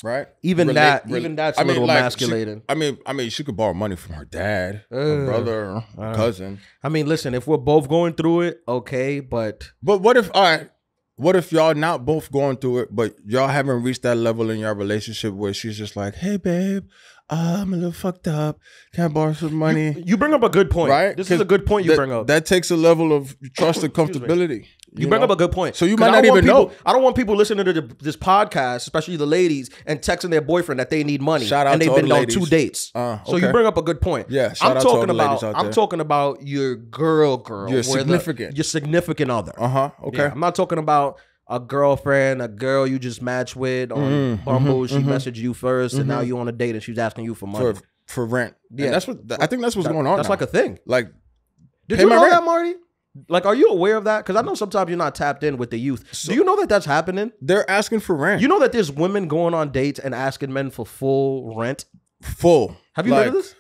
right? Even that's a little emasculating. I mean, she could borrow money from her dad, her brother, her cousin. I mean, listen, if we're both going through it, okay, but what if y'all not both going through it, but y'all haven't reached that level in your relationship where she's just like, hey, babe, I'm a little fucked up. Can I borrow some money? You bring up a good point. Right? This is a good point you bring up. That takes a level of trust and comfortability. You bring up a good point. So you might not even know. I don't want people listening to this podcast, especially the ladies, and texting their boyfriend that they need money. Shout out and they've to all been the on ladies. 2 dates. Okay. So you bring up a good point. Yeah, shout out to all the ladies out there. I'm talking about your girl. Your significant. Your significant other. Okay. Yeah, I'm not talking about a girlfriend, a girl you just matched with on Bumble. She messaged you first, and now you on a date, and she's asking you for money. For rent. Yeah. And I think that's what's going on. That's now. like a thing. Like, did you know that, Marty? Like, are you aware of that? Because I know sometimes you're not tapped in with the youth. So, do you know that that's happening? They're asking for rent. You know that there's women going on dates and asking men for full rent? Full. Have you heard of this?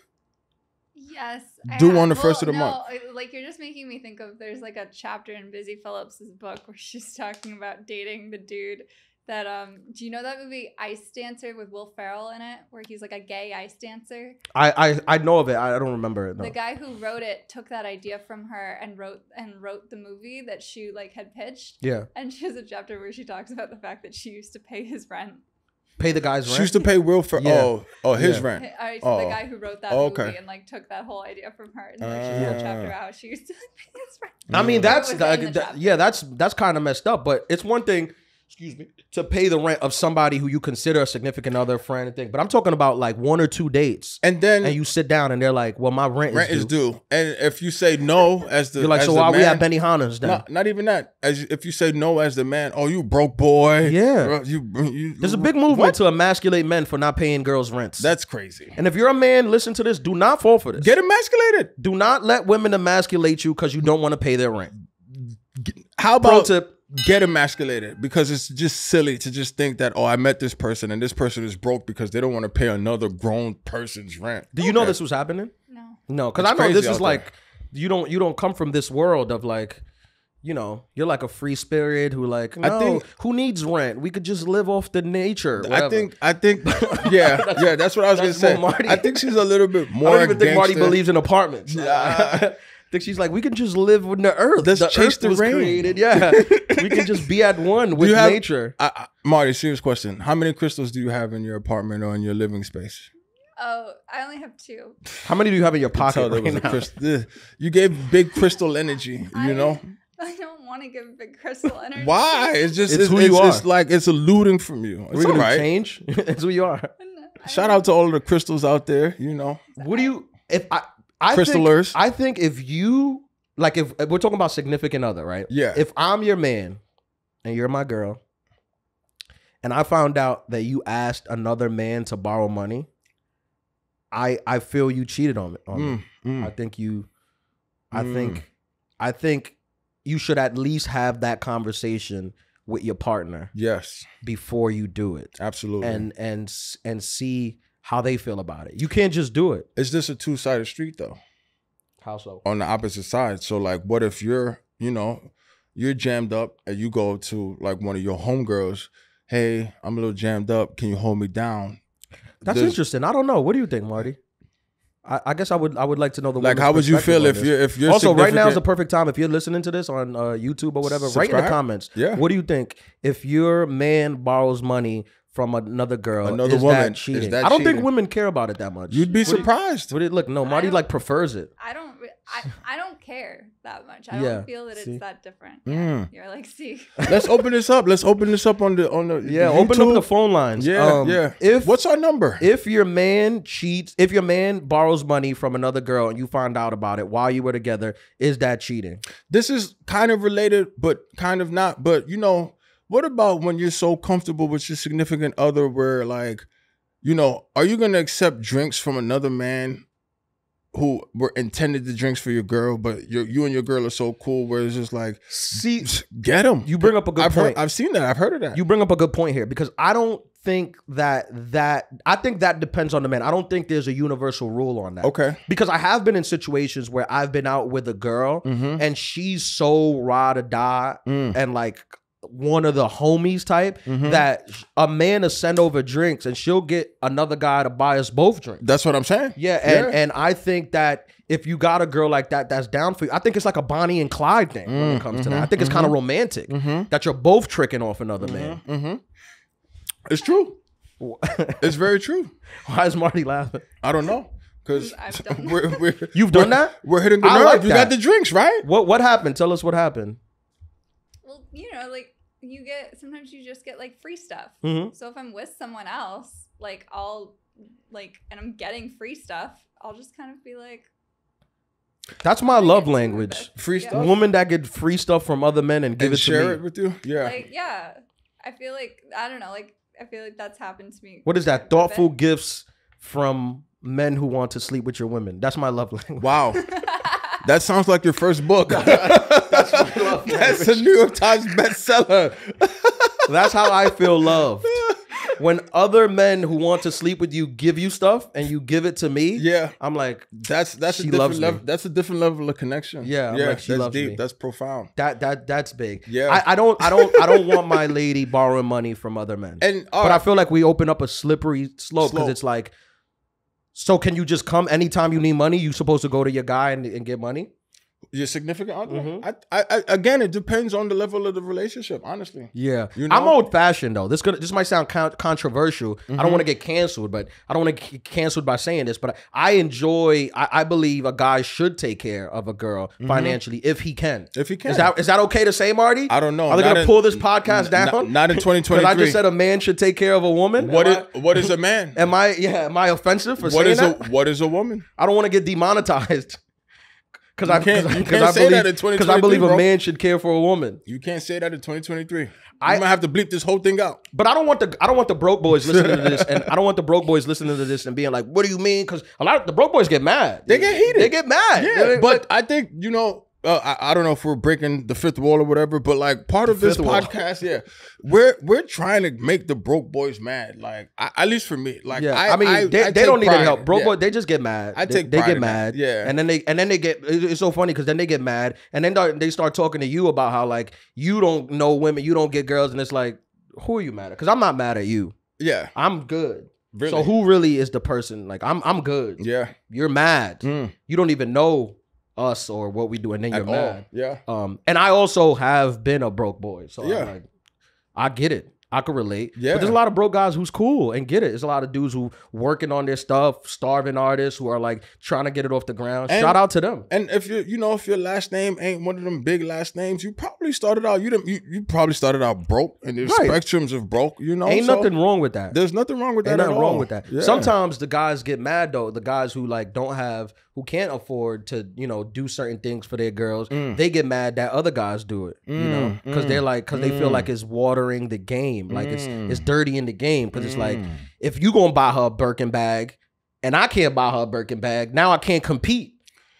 Yes. Due on the first of the month. Like, you're just making me think of, there's like a chapter in Busy Phillips's book where she's talking about dating the dude that, do you know that movie Ice Dancer with Will Ferrell in it, where he's like a gay ice dancer? I know of it. I don't remember it. No. The guy who wrote it took that idea from her and wrote the movie that she like had pitched. Yeah. And she has a chapter where she talks about the fact that she used to pay his rent. Pay the guy's rent? She used to pay Will Ferrell. His rent. So the guy who wrote that movie and like took that whole idea from her, and like she had a chapter about how she used to like pay his rent. I mean, that's kind of messed up, but it's one thing, excuse me, to pay the rent of somebody who you consider a significant other, friend, and thing. But I'm talking about like 1 or 2 dates, and you sit down and they're like, "Well, my rent is due." And if you say no as the, you're like, "So why we at Benihana's then?" Not even that. If you say no as the man, oh, you broke boy. Yeah, there's a big movement to emasculate men for not paying girls' rents. That's crazy. And if you're a man, listen to this. Do not fall for this. Get emasculated. Do not let women emasculate you because you don't want to pay their rent. How about get emasculated? Because it's just silly to just think that, oh, I met this person and this person is broke because they don't want to pay another grown person's rent. Do you know this was happening? No, because I know this is like you don't come from this world of like, you know, you're like a free spirit who like, no, who needs rent? We could just live off the nature. Whatever. I think, yeah, that's what I was gonna say. I think she's a little bit more. I don't even think Marty believes in apartments. I think she's like, we can just live in the earth. Let's chase the rain. Created. Yeah, we can just be at one with nature. Marty, serious question: how many crystals do you have in your apartment or in your living space? Oh, I only have 2. How many do you have in your pocket right now? You gave big crystal energy. You know. I don't want to give big crystal energy. Why? It's just who you are. It's like it's eluding from you. It's We're all right. Change. It's who you are. Shout out to all of the crystals out there. You know, what do you if I crystallers? I think if you like if we're talking about significant other, right? Yeah. If I'm your man and you're my girl, and I found out that you asked another man to borrow money, I feel you cheated on me. I think you. I think you should at least have that conversation with your partner. Yes. Before you do it. Absolutely. And see how they feel about it. You can't just do it. It's just a two-sided street though. How so? On the opposite side. So like what if you're jammed up and you go to like one of your homegirls, hey, I'm a little jammed up. Can you hold me down? That's interesting. I don't know. What do you think, Marty? I guess I would like to know the like how would you feel if you're also right now is the perfect time if you're listening to this on YouTube or whatever. Subscribe? Write in the comments. Yeah. What do you think if your man borrows money from another girl? Another woman that cheating? I don't think women care about it that much. You'd be surprised. Look, no, Marty like prefers it. I don't care that much. I don't feel that it's that different. You're like, see. Let's open this up. Let's open this up on the open up the phone lines. What's our number? If your man cheats, if your man borrows money from another girl and you find out about it while you were together, is that cheating? This is kind of related, but kind of not. But what about when you're so comfortable with your significant other where like, are you gonna accept drinks from another man who were intended the drinks for your girl, but you and your girl are so cool where it's just like, see, get them. You bring up a good point. I've seen that. I've heard of that. You bring up a good point here because I don't think that I think that depends on the man. I don't think there's a universal rule on that. Okay. Because I have been in situations where I've been out with a girl and she's so ride or die and like one of the homies type that a man to send over drinks and she'll get another guy to buy us both drinks. That's what I'm saying. Yeah, and I think that if you got a girl like that that's down for you, I think it's like a Bonnie and Clyde thing when it comes to that. I think it's kind of romantic that you're both tricking off another man. It's true. It's very true. Why is Marty laughing? I don't know. Because you've done that? We're hitting the nerve. Like you got the drinks, right? What happened? Tell us what happened. Well, like sometimes you just get like free stuff. So if I'm with someone else, like and I'm getting free stuff, I'll just kind of be like, that's my love language. Free stuff. Women that get free stuff from other men and give it to me. Share it with you. Yeah. Like, yeah. I feel like, I don't know, like I feel like that's happened to me. What is that? Thoughtful gifts from men who want to sleep with your women. That's my love language. Wow. That sounds like your first book. That's a New York Times bestseller. That's how I feel loved. When other men who want to sleep with you give you stuff and you give it to me, I'm like, that's a different level. That's a different level of connection. Yeah, I'm like, she loves deep. me. That's profound. That's big. Yeah, I don't want my lady borrowing money from other men. But I feel like we open up a slippery slope because it's like, so can you just come anytime you need money? You supposed to go to your guy and get money? Your significant other? I again, it depends on the level of the relationship, honestly. Yeah. I'm old-fashioned, though. This might sound controversial. I don't want to get canceled, but I don't want to get canceled by saying this, but I believe a guy should take care of a girl financially if he can. If he can. Is that okay to say, Marty? I don't know. Are they going to pull this podcast down? Not in 2023. Because I just said a man should take care of a woman? What is a man? Am I offensive for saying that? What is a woman? I don't want to get demonetized. Because I believe bro. A man should care for a woman. You can't say that in 2023. You might have to bleep this whole thing out. But I don't want the broke boys listening to this, and I don't want the broke boys listening to this and being like, "What do you mean?" Because a lot of the broke boys get mad. They get heated. They get mad. Yeah, but I think I don't know if we're breaking the fifth wall or whatever, but like part of this podcast, we're trying to make the broke boys mad. Like at least for me, like they don't need any help. Broke boys, they just get mad. They get mad. Yeah, and then they get. It's so funny because then they get mad, and then they start talking to you about how like you don't know women, you don't get girls, and it's like, who are you mad at? Because I'm not mad at you. Yeah, I'm good. Really? So who really is the person? Like I'm good. Yeah, you're mad. You don't even know us or what we do, and then you're mad. Yeah. And I also have been a broke boy, so I'm like, I get it. I could relate. Yeah. But there's a lot of broke guys who's cool and get it. There's a lot of dudes who working on their stuff, starving artists who are like trying to get it off the ground. Shout out to them. And if if your last name ain't one of them big last names, you probably started out you probably started out broke, and there's spectrums of broke, Ain't nothing wrong with that. There's nothing wrong with that at all. Wrong with that. Yeah. Sometimes the guys get mad though. The guys who like who can't afford to, do certain things for their girls, they get mad that other guys do it, because they're like, because they feel like it's watering the game, like it's dirty in the game, because it's like, if you gonna buy her a Birkin bag and I can't buy her a Birkin bag, now I can't compete.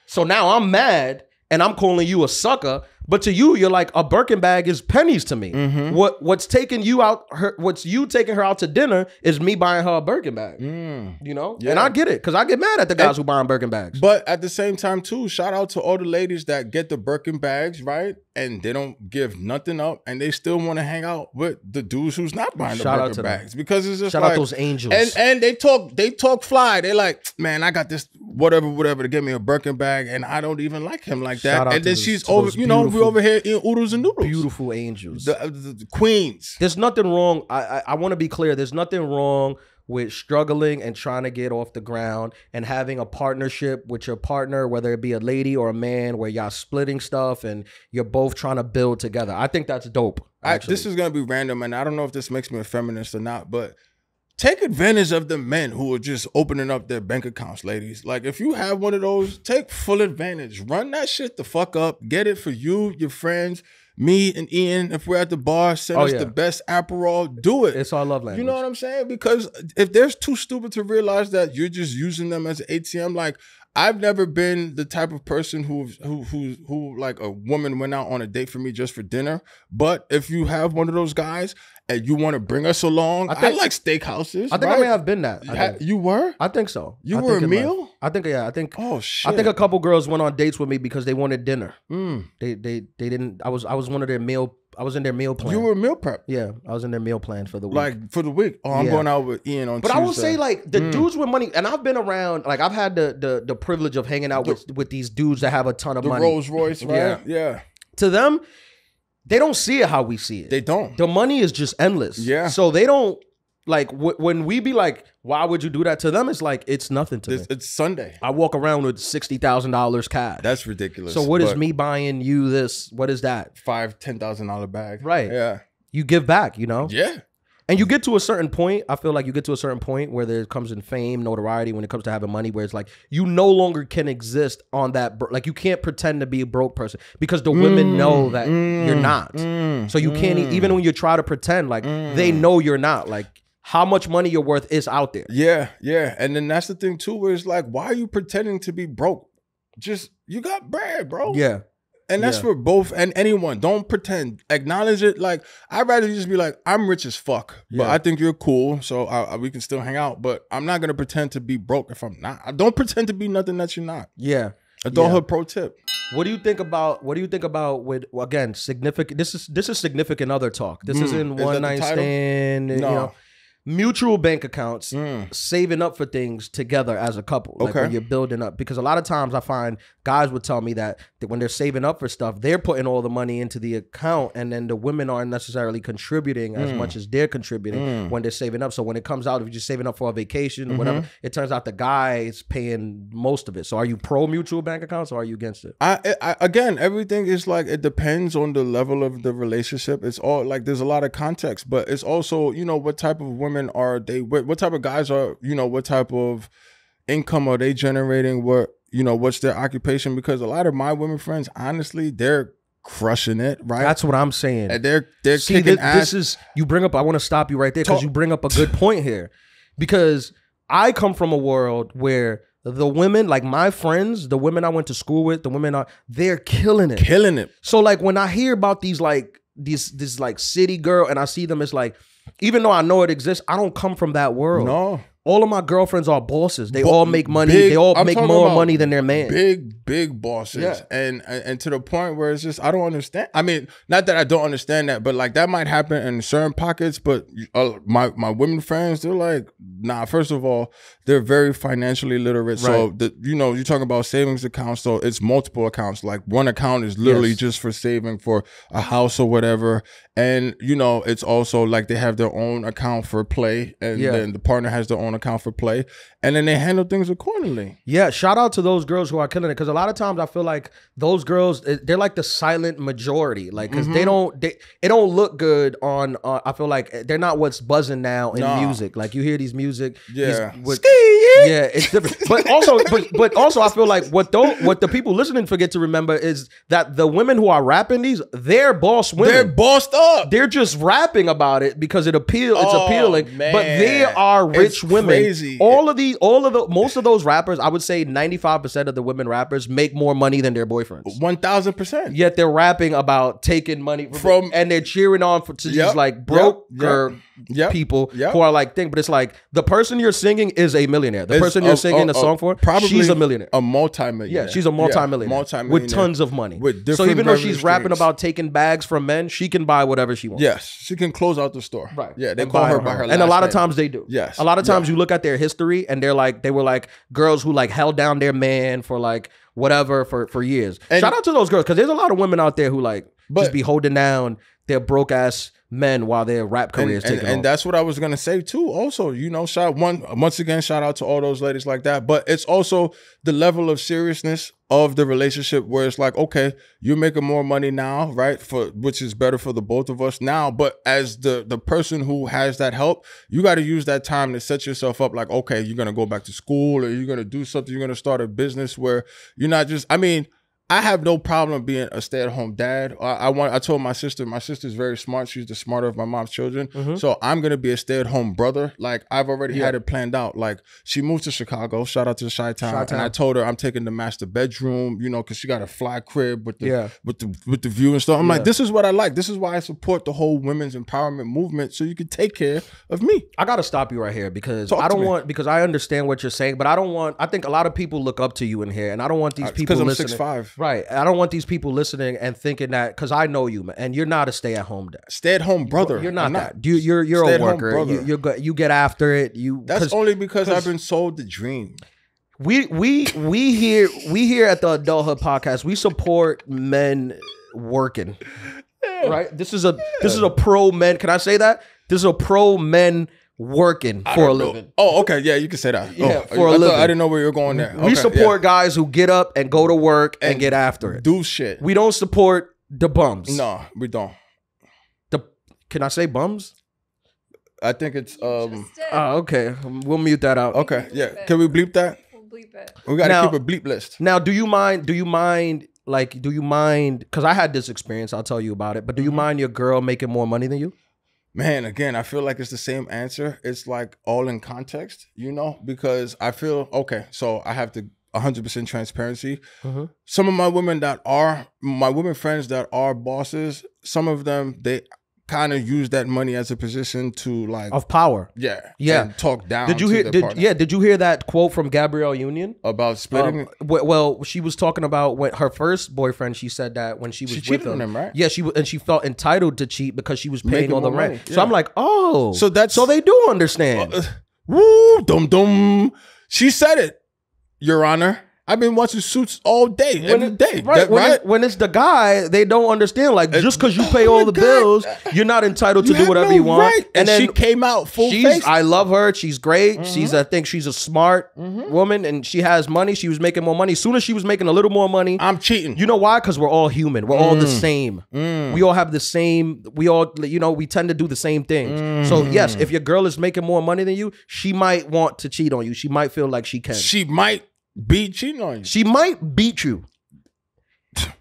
So now I'm mad and I'm calling you a sucker. But to you, you're like, a Birkin bag is pennies to me. What's taking you out? What's you taking her out to dinner is me buying her a Birkin bag. Yeah. And I get it, because I get mad at the guys who buying Birkin bags. But at the same time, too, shout out to all the ladies that get the Birkin bags, right? And they don't give nothing up, and they still want to hang out with the dudes who's not buying the Birkin bags, because it's just shout out those angels. And they talk fly. They like, man, I got this whatever to get me a Birkin bag, and I don't even like him like that. And then she's over, we over here eating oodles and noodles. Beautiful angels, the queens. There's nothing wrong. I want to be clear. There's nothing wrong with struggling and trying to get off the ground and having a partnership with your partner, whether it be a lady or a man, where y'all splitting stuff and you're both trying to build together. I think that's dope. This is gonna be random, and I don't know if this makes me a feminist or not, but take advantage of the men who are just opening up their bank accounts, ladies. Like, if you have one of those, take full advantage. Run that shit the fuck up. Get it for you, your friends, me and Ian. If we're at the bar, send us the best Aperol. Do it. It's our love language. You know what I'm saying? Because if they're too stupid to realize that you're just using them as an ATM, like, I've never been the type of person who like a woman went out on a date for me just for dinner. But if you have one of those guys and you want to bring us along, I like steakhouses. I think I may have been that. You were? I think so. You were a meal? I think, yeah. I think. Oh shit! I think a couple girls went on dates with me because they wanted dinner. They didn't. I was one of their meal. I was in their meal plan. You were meal prep? Yeah, I was in their meal plan for the week. Like, for the week? Oh, I'm going out with Ian on Tuesday. But I will say, like, the dudes with money, and I've been around, like, I've had the privilege of hanging out with these dudes that have a ton of money. The Rolls Royce, right? Yeah. To them, they don't see it how we see it. They don't. The money is just endless. Yeah. So they don't, like, when we be like, why would you do that? To them, it's like, it's nothing to me. It's Sunday. I walk around with $60,000 cash. That's ridiculous. So what is me buying you this? What is that? $5,000-$10,000 bag. Right. Yeah. You give back, Yeah. And you get to a certain point, I feel like you get to a certain point where there comes in fame, notoriety, when it comes to having money, where it's like, you no longer can exist on that, like, you can't pretend to be a broke person, because the women know that you're not. So you can't, even when you try to pretend, like, they know you're not. Like, how much money you're worth is out there. Yeah, yeah. And then that's the thing too, where it's like, why are you pretending to be broke? Just, you got bread, bro. Yeah. And that's for both and anyone. Don't pretend. Acknowledge it. Like, I'd rather just be like, I'm rich as fuck, but I think you're cool, so we can still hang out. But I'm not gonna pretend to be broke if I'm not. Don't pretend to be nothing that you're not. Yeah. Adulthood pro tip. What do you think about? With, well, again, significant? This is significant other talk. This isn't one night stand. No. Mutual bank accounts, saving up for things together as a couple. Like, when you're building up. Because a lot of times I find guys would tell me that when they're saving up for stuff, they're putting all the money into the account, and then the women aren't necessarily contributing as much as they're contributing when they're saving up. So when it comes out, if you're just saving up for a vacation or whatever, it turns out the guy is paying most of it. So are you pro mutual bank accounts, or are you against it? Again, everything is like, it depends on the level of the relationship. It's all like, there's a lot of context, but it's also, what type of women are they, what type of guys are, what type of income are they generating, what's their occupation? Because a lot of my women friends, honestly, they're crushing it, right? That's what I'm saying. And they're kicking ass. This is, you bring up, I want to stop you right there, because you bring up a good point here. Because I come from a world where the women, like my friends, the women I went to school with, they're killing it. Killing it. So like, when I hear about these like, this like city girl, and I see them, it's like, even though I know it exists, I don't come from that world. No. All of my girlfriends are bosses. They all make money. They all make more money than their man. Big big bosses, Yeah. and to the point where it's just I don't understand. I mean, not that I don't understand that, but like that might happen in certain pockets. But my women friends, they're like, nah. First of all, they're very financially literate. So you're talking about savings accounts. So it's multiple accounts. Like one account is literally just for saving for a house or whatever. And it's also like they have their own account for play, and then the partner has their own account for play, and then they handle things accordingly. Yeah, shout out to those girls who are killing it, because a lot of times I feel like those girls, they're like the silent majority, like because it don't look good on. I feel like they're not what's buzzing now in music. Like you hear these music, it's different. But also I feel like what the people listening forget to remember is that the women who are rapping these, they're boss women. They're bossed up. They're just rapping about it because it's appealing. Man. But they are rich women. Crazy. Most of those rappers, I would say 95% of the women rappers make more money than their boyfriends. 1000%. Yet they're rapping about taking money from and they're cheering on to these like broke people who are like but it's like the person you're singing is a millionaire. The person you're singing a song for, probably she's a millionaire. A multi-millionaire. Yeah, she's a multi-millionaire. With tons of money. So even though she's rapping about taking bags from men, she can buy whatever she wants. Yes, she can close out the store. Right. Yeah, they call her by her last and a lot of name. times they do. Yes. A lot of times you look at their history and they were like girls who like held down their man for like whatever for years. And shout out to those girls, because there's a lot of women out there who like just be holding down their broke ass men while their rap careers taking off. And that's what I was gonna say too. Also, once again, shout out to all those ladies like that. But it's also the level of seriousness of the relationship where it's like, okay, you're making more money now, right? Which is better for the both of us now. But as the person who has that help, you got to use that time to set yourself up. Like, okay, you're gonna go back to school, or you're gonna do something. You're gonna start a business where you're not just. I mean, I have no problem being a stay-at-home dad. I told my sister's very smart. She's the smarter of my mom's children. So I'm going to be a stay-at-home brother. Like I've already had it planned out. Like she moved to Chicago. Shout out to Chi-Town. And I told her I'm taking the master bedroom, because she got a fly crib with the view and stuff. I'm like, this is what I like. This is why I support the whole women's empowerment movement, so you can take care of me. I got to stop you right here because because I understand what you're saying, but I think a lot of people look up to you in here, and I don't want these people listening. Because I'm 6'5". Right. I don't want these people listening and thinking that, because I know you, man, and you're not a stay-at-home dad. Stay-at-home brother. You're not that. You're a worker. You get after it. That's only because I've been sold the dream. We here at the Adulthood podcast, we support men working. Right? This is a pro men. Can I say that? This is a pro men working for a living. Oh, okay. Yeah, you can say that. Yeah, for a living. I didn't know where you were going there. We support guys who get up and go to work and get after it. Do shit. We don't support the bums. No, we don't. Can I say bums? I think it's okay. We'll mute that out. Okay. Yeah. Can we bleep that? We'll bleep it. We gotta keep a bleep list. Now, do you mind? Because I had this experience. I'll tell you about it. But do you mind your girl making more money than you? Man, again, I feel like it's the same answer. It's like all in context, because I feel, okay, so I have to 100% transparency. Some of my women friends that are bosses, some of them, they kind of use that money as a position to like of power. Yeah. And talk down. Did you hear that quote from Gabrielle Union about splitting? Well, she was talking about when her first boyfriend. She said that when she was with cheated on him, right? Yeah, she felt entitled to cheat because she was paying all the rent. Yeah. So I'm like, so they do understand. Woo, dum dum. She said it, Your Honor. I've been watching Suits all day, every day. Right? When it's the guy, they don't understand. Like, just because you pay all the bills, you're not entitled to do whatever you want. Right. And then she came out full face. I love her. She's great. I think she's a smart woman, and she has money. She was making more money. As soon as she was making a little more money, I'm cheating. You know why? Because we're all human. We're all the same. We all have the same. We all, we tend to do the same things. So yes, if your girl is making more money than you, she might want to cheat on you. She might feel like she can. She might be cheating on you. She might beat you.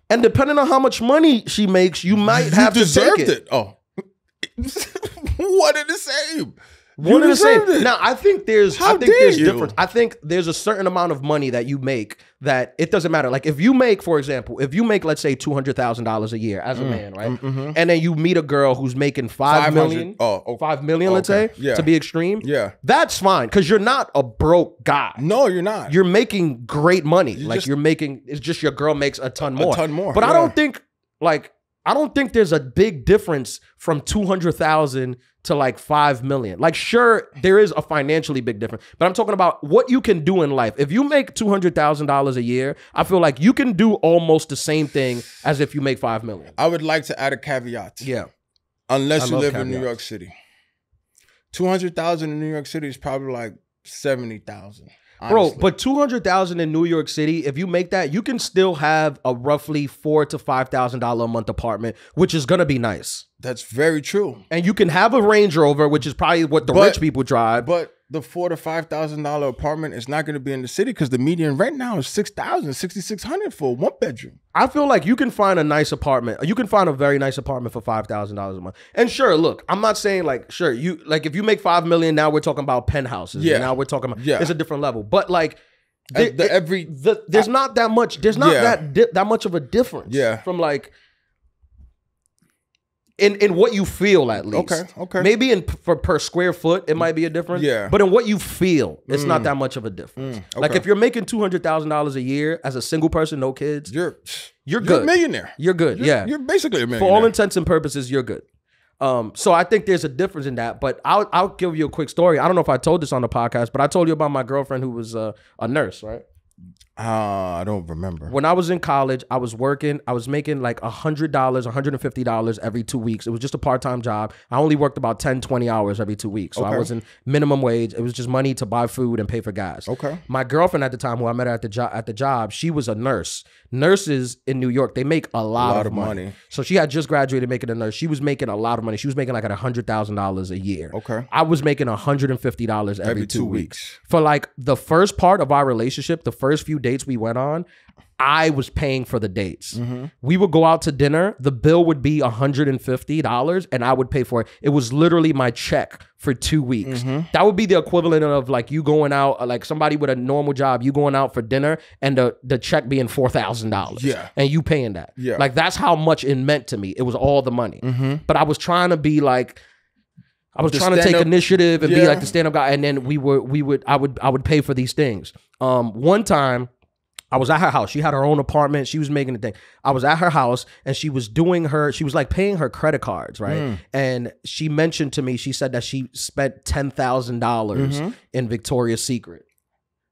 And depending on how much money she makes, you might have to take it. Oh. One and the same. One and the same. Now, I think there's you? difference. I think there's a certain amount of money that you make that it doesn't matter. Like if you make, for example, let's say $200,000 a year as a man, right? And then you meet a girl who's making $5 million. $5 million, let's say, to be extreme. Yeah. That's fine because you're not a broke guy. No, you're not. You're making great money. It's just your girl makes a ton more. But I don't think there's a big difference from 200,000 to like 5 million. Like, sure, there is a financially big difference, but I'm talking about what you can do in life. If you make $200,000 a year, I feel like you can do almost the same thing as if you make 5 million. I would like to add a caveat. Yeah. Unless you live in New York City. 200,000 in New York City is probably like 70,000. Bro, but 200,000 in New York City, if you make that, you can still have a roughly $4,000 to $5,000 a month apartment, which is gonna be nice. That's very true. And you can have a Range Rover, which is probably what the rich people drive. But the $4,000 to $5,000 apartment is not going to be in the city because the median rent now is $6,000, $6,600 for a 1-bedroom. I feel like you can find a nice apartment. You can find a very nice apartment for $5,000 a month. And sure, look, I'm not saying like, sure, you like if you make $5 million, now we're talking about penthouses. Yeah. Now we're talking about it's a different level. But like there's not that much. There's not that much of a difference. Yeah. From like. In what you feel, at least. Okay. Maybe per square foot, it might be a difference. Yeah. But in what you feel, it's not that much of a difference. Okay. Like if you're making $200,000 a year as a single person, no kids, you're good. You're a millionaire. You're good. You're basically a millionaire. For all intents and purposes, you're good. So I think there's a difference in that. But I'll give you a quick story. I don't know if I told this on the podcast, but I told you about my girlfriend who was a nurse, right? I don't remember. When I was in college, I was working. I was making like $100, $150 every 2 weeks. It was just a part-time job. I only worked about 10, 20 hours every 2 weeks. So I wasn't minimum wage. It was just money to buy food and pay for gas. Okay. My girlfriend at the time, who I met her at the job, she was a nurse. Nurses in New York, they make a lot of money. So she had just graduated making a nurse. She was making a lot of money. She was making like $100,000 a year. Okay. I was making $150 every 2 weeks. For like the first part of our relationship, the first few dates we went on, I was paying for the dates. We would go out to dinner. The bill would be $150 and I would pay for it. It was literally my check for 2 weeks. That would be the equivalent of like you going out, like somebody with a normal job, you going out for dinner and the check being $4,000. Yeah. And you paying that. Yeah. Like that's how much it meant to me. It was all the money. But I was trying to be like, I was trying to take initiative and be like the stand-up guy. And then I would pay for these things. One time, I was at her house. She had her own apartment. She was making the thing. I was at her house and she was like paying her credit cards, right? And she mentioned to me, she said that she spent $10,000 in Victoria's Secret.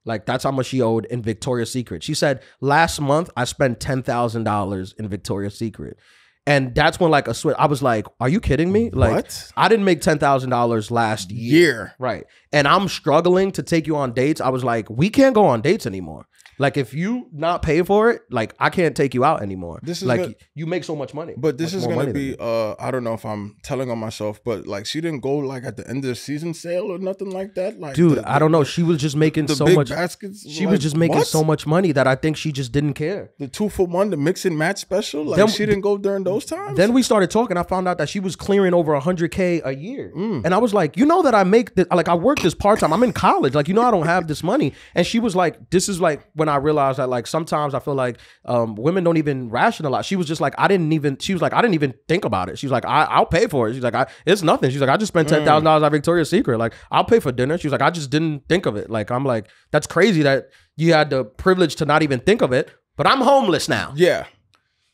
Like that's how much she owed in Victoria's Secret. She said, last month I spent $10,000 in Victoria's Secret. And that's when like a switch, I was like, are you kidding me? Like what? I didn't make $10,000 last year. Right. And I'm struggling to take you on dates. I was like, we can't go on dates anymore. Like if you not pay for it, like I can't take you out anymore. This is like you make so much money. But this is gonna be I don't know if I'm telling on myself, but like she didn't go like at the end of the season sale or nothing like that. Like dude, I don't know. She was just making so much baskets. She was just making so much money that I think she just didn't care. The 2-for-1, the mix and match special. Like she didn't go during those times. Then we started talking. I found out that she was clearing over $100K a year. And I was like, you know that I make this, like I work this part-time. I'm in college. Like, you know, I don't have this money. And she was like, this is like when I realized that like sometimes I feel like women don't even rationalize. She was just like, I didn't even think about it. She was like, I'll pay for it. She's like, it's nothing. She's like, I just spent $10,000 at Victoria's Secret. Like, I'll pay for dinner. She was like, I just didn't think of it. Like, I'm like, that's crazy that you had the privilege to not even think of it. But I'm homeless now. Yeah.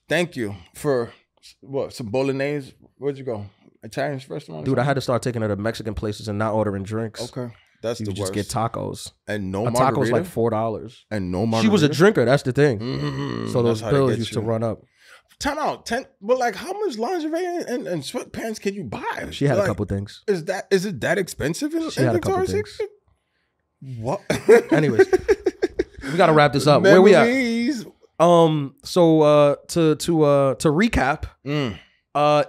Thank you for what, some bolognese? Where'd you go? Italian restaurant? Dude, I had to start taking her to Mexican places and not ordering drinks. Okay. That's you the just worst. get tacos. And no margarita? A taco's like $4. And no margarita? She was a drinker. That's the thing. So those bills used to run up. Time out. But like, how much lingerie and sweatpants can you buy? She had like, a couple things. Is it that expensive in Victoria's Secret? What? Anyways, we got to wrap this up. Memories. Where we at? So to recap,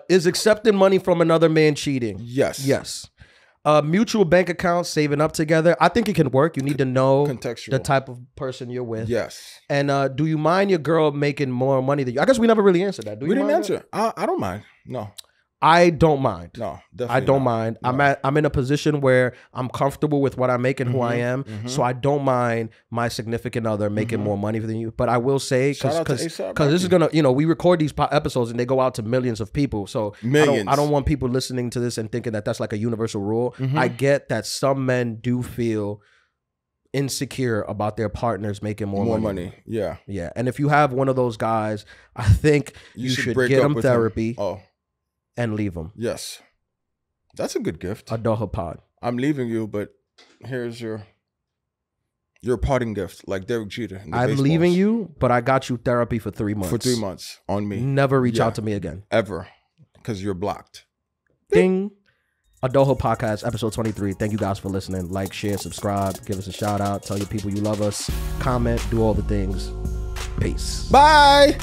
is accepting money from another man cheating? Yes. Yes. Mutual bank accounts, saving up together. I think it can work. You need to know the type of person you're with. Yes. And do you mind your girl making more money than you? I guess we never really answered that. We didn't answer. I don't mind. No. I don't mind. No, definitely I don't not. mind. No. I'm in a position where I'm comfortable with what I make and who I am. So I don't mind my significant other making more money than you. But I will say, Shout out to because A$AP this is Rocky. gonna, we record these episodes and they go out to millions of people. So Millions. I don't want people listening to this and thinking that that's like a universal rule. I get that some men do feel insecure about their partners making more money. Yeah. Yeah. And if you have one of those guys, I think you should break get up them with therapy Oh, and leave them. yes. That's a good gift. Adulthood Pod. I'm leaving you, but here's your parting gift, like Derek Jeter. in the I'm Baseballs. leaving you, but I got you therapy for 3 months. For 3 months on me. Never reach Yeah. out to me again. Ever. Because you're blocked. Ding. Adulthood Podcast, episode 23. Thank you guys for listening. Like, share, subscribe. Give us a shout out. Tell your people you love us. Comment. Do all the things. Peace. Bye.